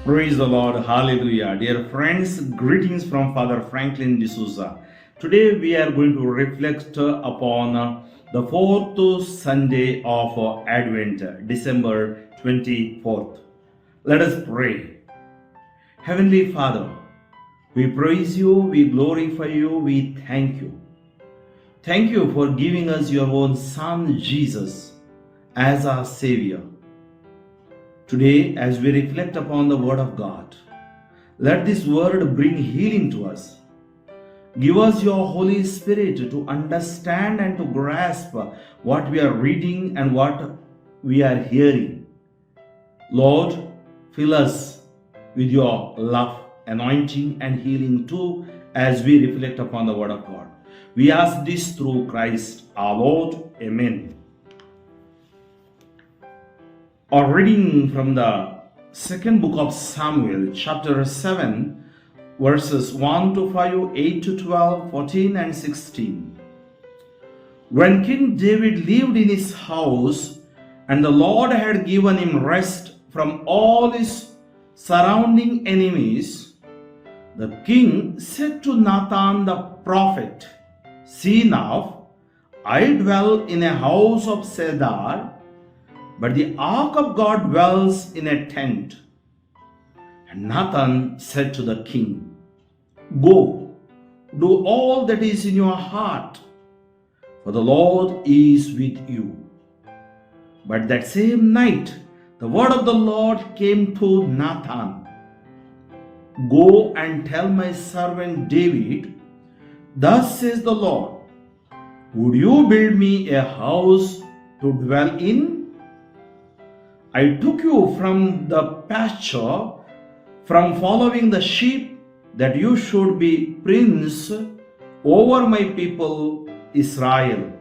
Praise the Lord. Hallelujah. Dear friends, greetings from Father Franklin D'Souza. Today we are going to reflect upon the fourth Sunday of Advent, December 24th. Let us pray. Heavenly Father, we praise you, we glorify you, we thank you. Thank you for giving us your own Son, Jesus, as our Savior. Today, as we reflect upon the Word of God, let this Word bring healing to us. Give us your Holy Spirit to understand and to grasp what we are reading and what we are hearing. Lord, fill us with your love, anointing, and healing too as we reflect upon the Word of God. We ask this through Christ our Lord. Amen. A reading from the second book of Samuel, chapter 7, verses 1 to 5, 8 to 12, 14 and 16. When King David lived in his house, and the Lord had given him rest from all his surrounding enemies, the king said to Nathan the prophet, "See now, I dwell in a house of cedar, but the ark of God dwells in a tent." And Nathan said to the king, "Go, do all that is in your heart, for the Lord is with you." But that same night, the word of the Lord came to Nathan, "Go and tell my servant David, thus says the Lord, would you build me a house to dwell in? I took you from the pasture, from following the sheep, that you should be prince over my people Israel.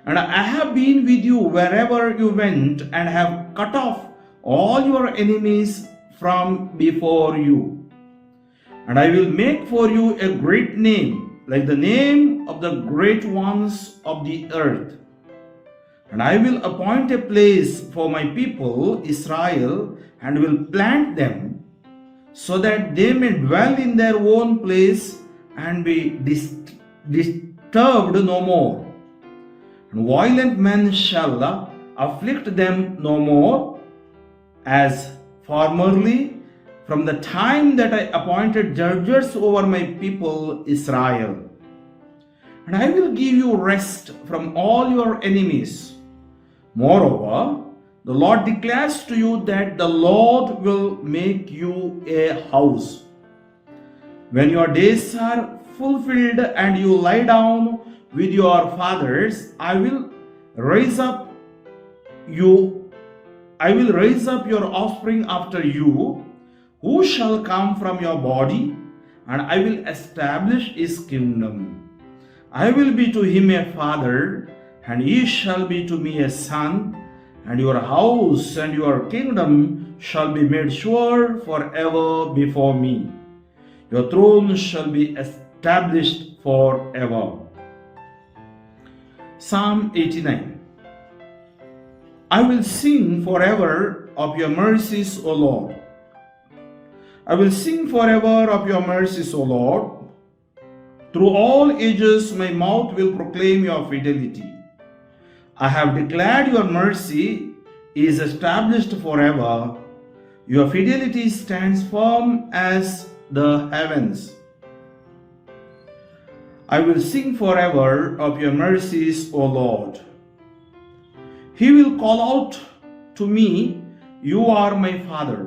And I have been with you wherever you went, and have cut off all your enemies from before you. And I will make for you a great name, like the name of the great ones of the earth. And I will appoint a place for my people Israel, and will plant them, so that they may dwell in their own place and be disturbed no more. And violent men shall afflict them no more, as formerly, from the time that I appointed judges over my people Israel. And I will give you rest from all your enemies. Moreover, the Lord declares to you that the Lord will make you a house. When your days are fulfilled and you lie down with your fathers, I will raise up your offspring after you, who shall come from your body, and I will establish his kingdom. I will be to him a father, and he shall be to me a son, and your house and your kingdom shall be made sure forever before me. Your throne shall be established forever." Psalm 89. I will sing forever of your mercies, O Lord. I will sing forever of your mercies, O Lord. Through all ages my mouth will proclaim your fidelity. I have declared your mercy is established forever. Your fidelity stands firm as the heavens. I will sing forever of your mercies, O Lord. He will call out to me, "You are my Father,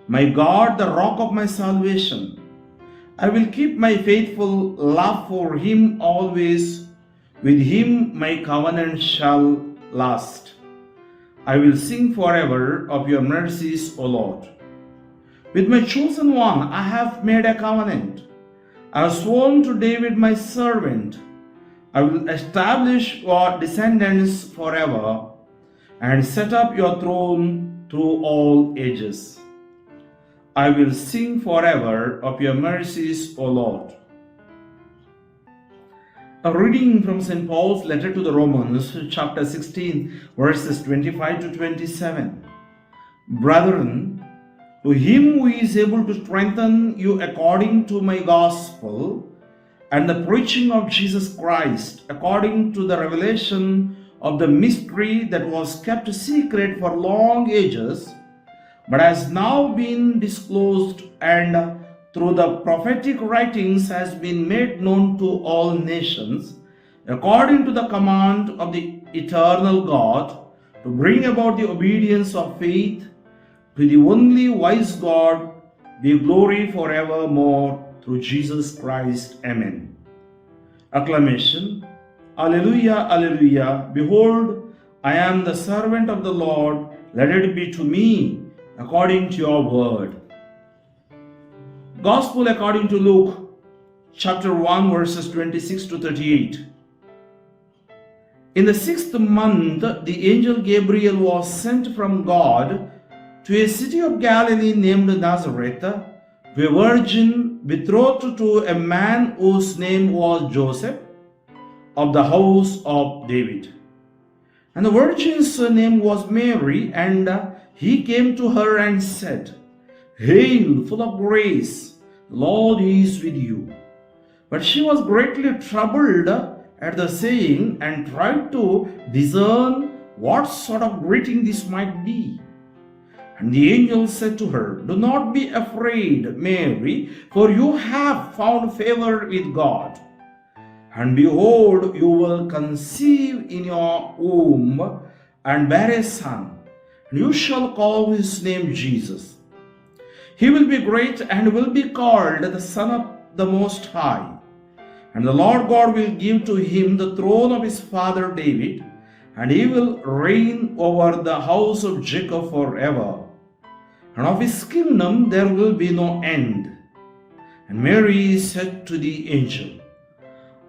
my God, the rock of my salvation." I will keep my faithful love for him always. With him my covenant shall last. I will sing forever of your mercies, O Lord. With my chosen one I have made a covenant. I have sworn to David my servant. I will establish your descendants forever, and set up your throne through all ages. I will sing forever of your mercies, O Lord. A reading from St. Paul's letter to the Romans, chapter 16, verses 25 to 27. Brethren, To him who is able to strengthen you according to my gospel and the preaching of Jesus Christ, according to the revelation of the mystery that was kept secret for long ages, but has now been disclosed and through the prophetic writings has been made known to all nations, according to the command of the eternal God, to bring about the obedience of faith to the only wise God, be glory forevermore through Jesus Christ. Amen. Acclamation. Alleluia, alleluia. Behold, I am the servant of the Lord. Let it be to me according to your word. Gospel according to Luke, chapter 1, verses 26 to 38. In the 6th month, the angel Gabriel was sent from God to a city of Galilee named Nazareth, to a virgin betrothed to a man whose name was Joseph, of the house of David. And the virgin's name was Mary, and he came to her and said, Hail, full of grace, the Lord is with you. But she was greatly troubled at the saying and tried to discern what sort of greeting this might be. And the angel said to her, Do not be afraid, Mary, for you have found favor with God. And behold, you will conceive in your womb and bear a son, and you shall call his name Jesus. He will be great and will be called the Son of the Most High. And the Lord God will give to him the throne of his father David, and he will reign over the house of Jacob forever. And of his kingdom there will be no end. And Mary said to the angel,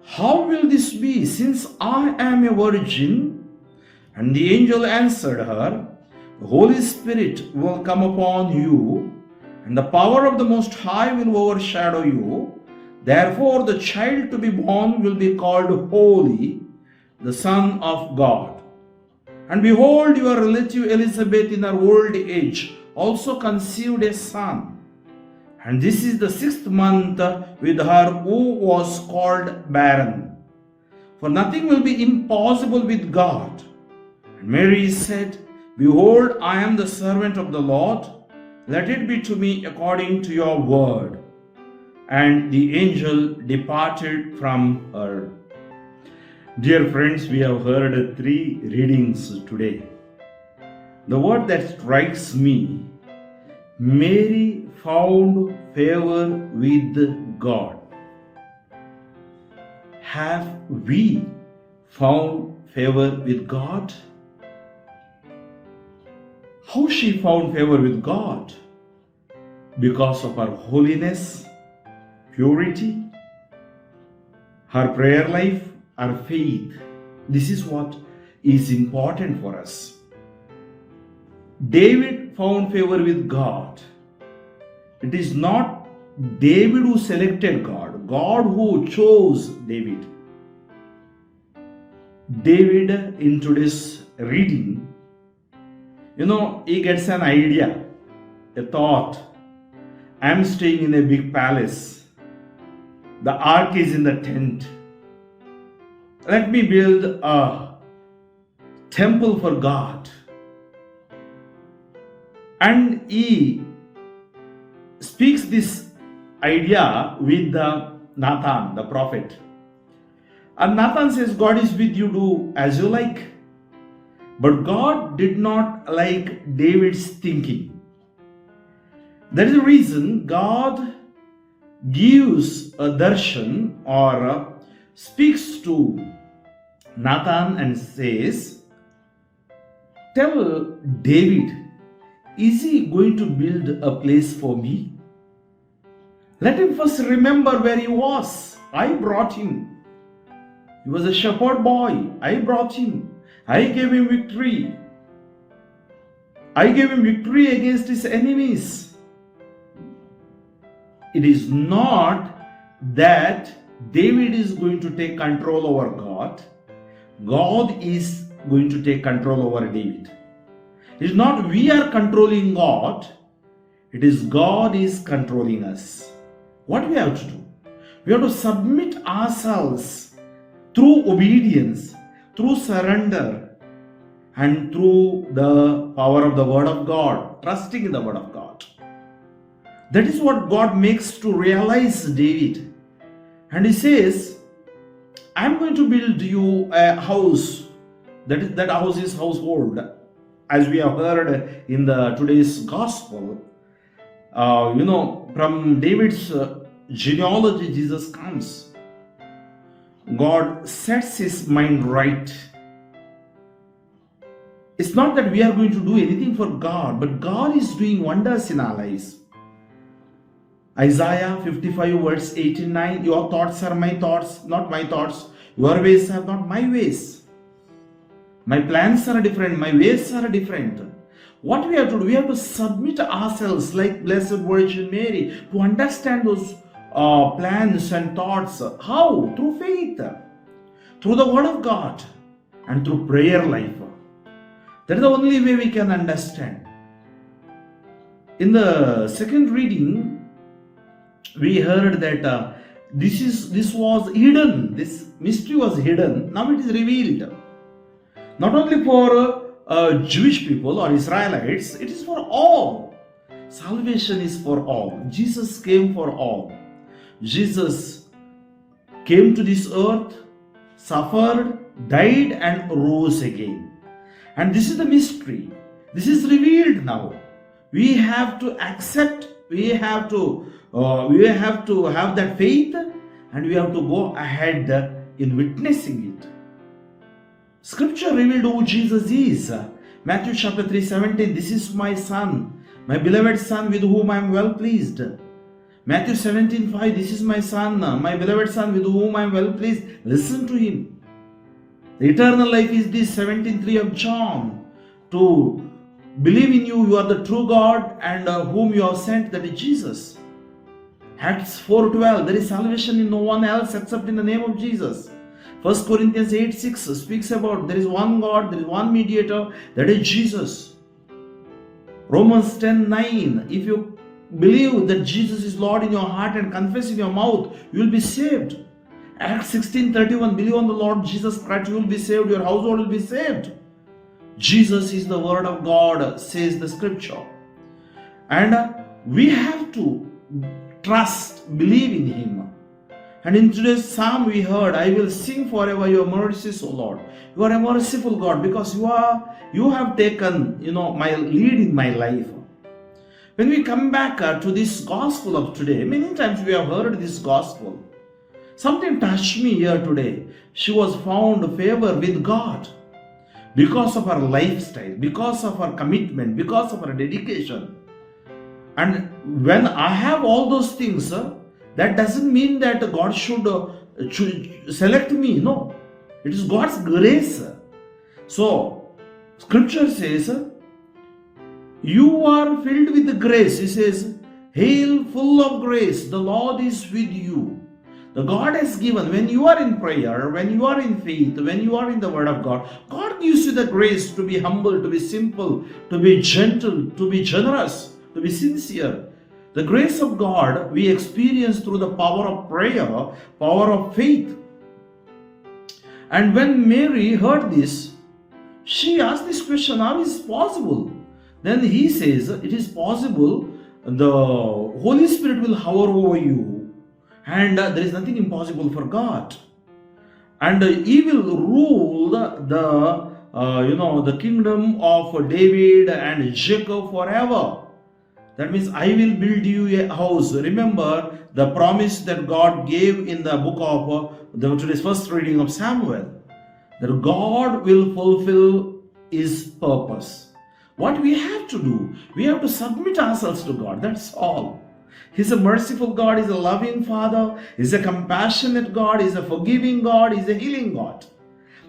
How will this be, since I am a virgin? And the angel answered her, The Holy Spirit will come upon you, and the power of the Most High will overshadow you. Therefore the child to be born will be called Holy, the Son of God. And behold, your relative Elizabeth in her old age also conceived a son. And this is the 6th month with her who was called barren. For nothing will be impossible with God. And Mary said, Behold, I am the servant of the Lord. Let it be to me according to your word. And the angel departed from her. Dear friends, we have heard 3 readings today. The word that strikes me, Mary found favor with God. Have we found favor with God? How she found favor with God? Because of her holiness, purity, her prayer life, her faith. This is what is important for us. David found favor with God. It is not David who selected God, God who chose David. David, in today's reading, he gets an idea, a thought. I am staying in a big palace. The ark is in the tent. Let me build a temple for God. And he speaks this idea with Nathan, the prophet. And Nathan says, God is with you, do as you like. But God did not like David's thinking. That is the reason God gives a darshan or speaks to Nathan and says, Tell David, is he going to build a place for me? Let him first remember where he was. I brought him. He was a shepherd boy. I brought him. I gave him victory. I gave him victory against his enemies. It is not that David is going to take control over God. God is going to take control over David. It is not we are controlling God. It is God is controlling us. What we have to do? We have to submit ourselves through obedience, through surrender, and through the power of the Word of God, trusting in the Word of God. That is what God makes to realize David. And he says, I'm going to build you a house. That house is household. As we have heard in the today's gospel, from David's genealogy, Jesus comes. God sets his mind right. It's not that we are going to do anything for God, but God is doing wonders in our lives. Isaiah 55 verse 89, your thoughts are my thoughts, not my thoughts. Your ways are not my ways. My plans are different, my ways are different. What we have to do, we have to submit ourselves like Blessed Virgin Mary to understand those plans and thoughts. How? Through faith, through the Word of God, and through prayer life. That is the only way we can understand. In the second reading, we heard that this was hidden. This mystery was hidden. Now it is revealed. Not only for Jewish people or Israelites, it is for all. Salvation is for all. Jesus came for all. Jesus came to this earth, suffered, died, and rose again. And this is the mystery. This is revealed now. We have to accept. We have to have that faith, and we have to go ahead in witnessing it. Scripture revealed who Jesus is. Matthew chapter 3:17, this is my son, my beloved son with whom I am well pleased. Matthew 17:5, this is my son, my beloved son with whom I am well pleased. Listen to him. The eternal life is this, 17:3 of John. To believe in you, you are the true God, and whom you have sent, that is Jesus. Acts 4:12, there is salvation in no one else except in the name of Jesus. 1 Corinthians 8:6 speaks about there is one God, there is one mediator, that is Jesus. Romans 10:9, if you believe that Jesus is Lord in your heart and confess in your mouth, you will be saved. Acts 16:31, believe on the Lord Jesus Christ, you will be saved, your household will be saved. Jesus is the Word of God, says the Scripture. And we have to trust, believe in Him. And in today's psalm we heard, I will sing forever your mercies, O Lord. You are a merciful God because you have taken, my lead in my life. When we come back to this gospel of today, many times we have heard this gospel. Something touched me here today. She was found favor with God because of her lifestyle, because of her commitment, because of her dedication. And when I have all those things, that doesn't mean that God should select me. No, it is God's grace. So, Scripture says, you are filled with grace. He says, hail full of grace, the Lord is with you. The God has given, when you are in prayer, when you are in faith, when you are in the Word of God, God gives you the grace to be humble, to be simple, to be gentle, to be generous, to be sincere. The grace of God we experience through the power of prayer, power of faith. And when Mary heard this, she asked this question, how is it possible? Then he says, it is possible, the Holy Spirit will hover over you, and there is nothing impossible for God. And He will rule the kingdom of David and Jacob forever. That means I will build you a house. Remember the promise that God gave in the book of today's first reading of Samuel, that God will fulfill His purpose. What we have to do, we have to submit ourselves to God. That's all. He's a merciful God, He's a loving Father, He's a compassionate God, He's a forgiving God, He's a healing God.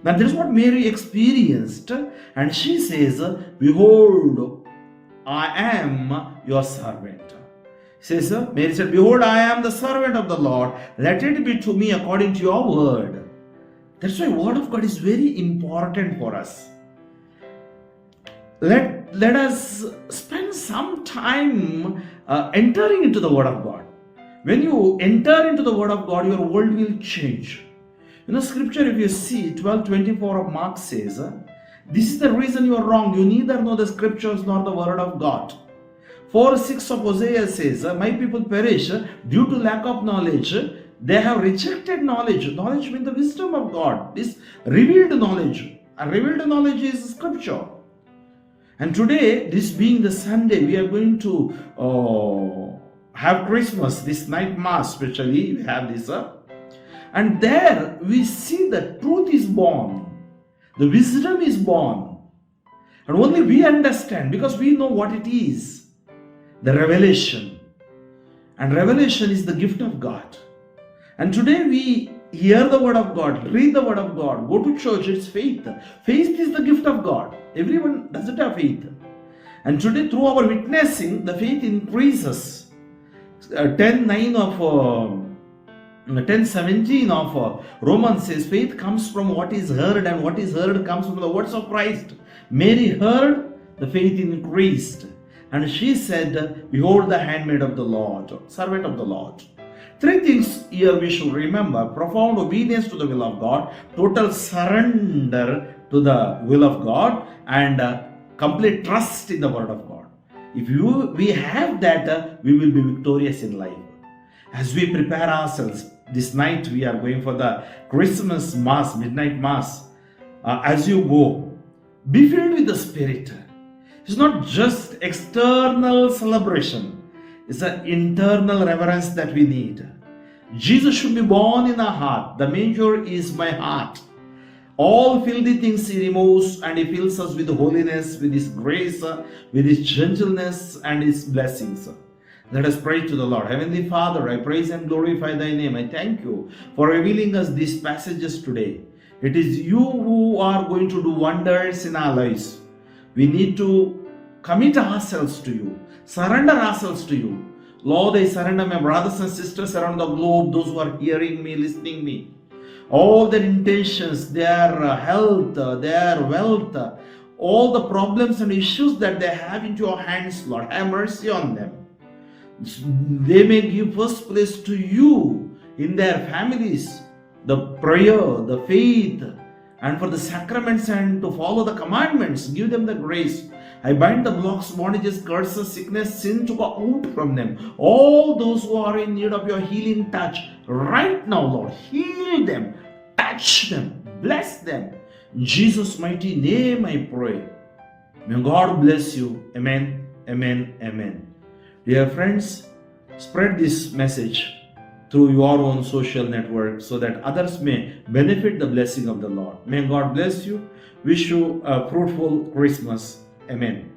Now this is what Mary experienced, and she says, behold, I am your servant. Says, Mary said, behold, I am the servant of the Lord. Let it be to me according to your word. That's why Word of God is very important for us. Let us spend some time entering into the Word of God. When you enter into the Word of God, your world will change. In the scripture, if you see 12:24 of Mark says, this is the reason you are wrong. You neither know the scriptures nor the Word of God. 4:6 of Hosea says, my people perish due to lack of knowledge. They have rejected knowledge. Knowledge means the wisdom of God. This revealed knowledge. And revealed knowledge is scripture. And today, this being the Sunday, we are going to have Christmas, this night mass especially. We have this. And there we see that truth is born. The wisdom is born. And only we understand because we know what it is. The revelation. And revelation is the gift of God. And today we hear the Word of God, read the Word of God, go to church, it's faith. Faith is the gift of God. Everyone doesn't have faith. And today through our witnessing, the faith increases. 10:17 of Romans says, faith comes from what is heard, and what is heard comes from the words of Christ. Mary heard, the faith increased. And she said, behold the handmaid of the Lord, servant of the Lord. Three things here we should remember: profound obedience to the will of God, total surrender to the will of God, and complete trust in the Word of God. If we have that, we will be victorious in life. As we prepare ourselves, this night we are going for the Christmas Mass, midnight Mass. As you go, be filled with the Spirit. It's not just external celebration. It's an internal reverence that we need. Jesus should be born in our heart. The manger is my heart. All filthy things He removes, and He fills us with holiness, with His grace, with His gentleness and His blessings. Let us pray to the Lord. Heavenly Father, I praise and glorify Thy name. I thank You for revealing us these passages today. It is You who are going to do wonders in our lives. We need to commit ourselves to You, surrender ourselves to You. Lord, I surrender my brothers and sisters around the globe, those who are hearing me, listening me. All their intentions, their health, their wealth, all the problems and issues that they have into Your hands, Lord. Have mercy on them. They may give first place to You in their families, the prayer, the faith, and for the sacraments, and to follow the commandments. Give them the grace. I bind the blocks, bondages, curses, sickness, sin to go out from them. All those who are in need of Your healing touch right now, Lord, heal them, touch them, bless them. In Jesus' mighty name I pray. May God bless you. Amen, amen, amen. Dear friends, spread this message through your own social network so that others may benefit the blessing of the Lord. May God bless you. Wish you a fruitful Christmas. Amen.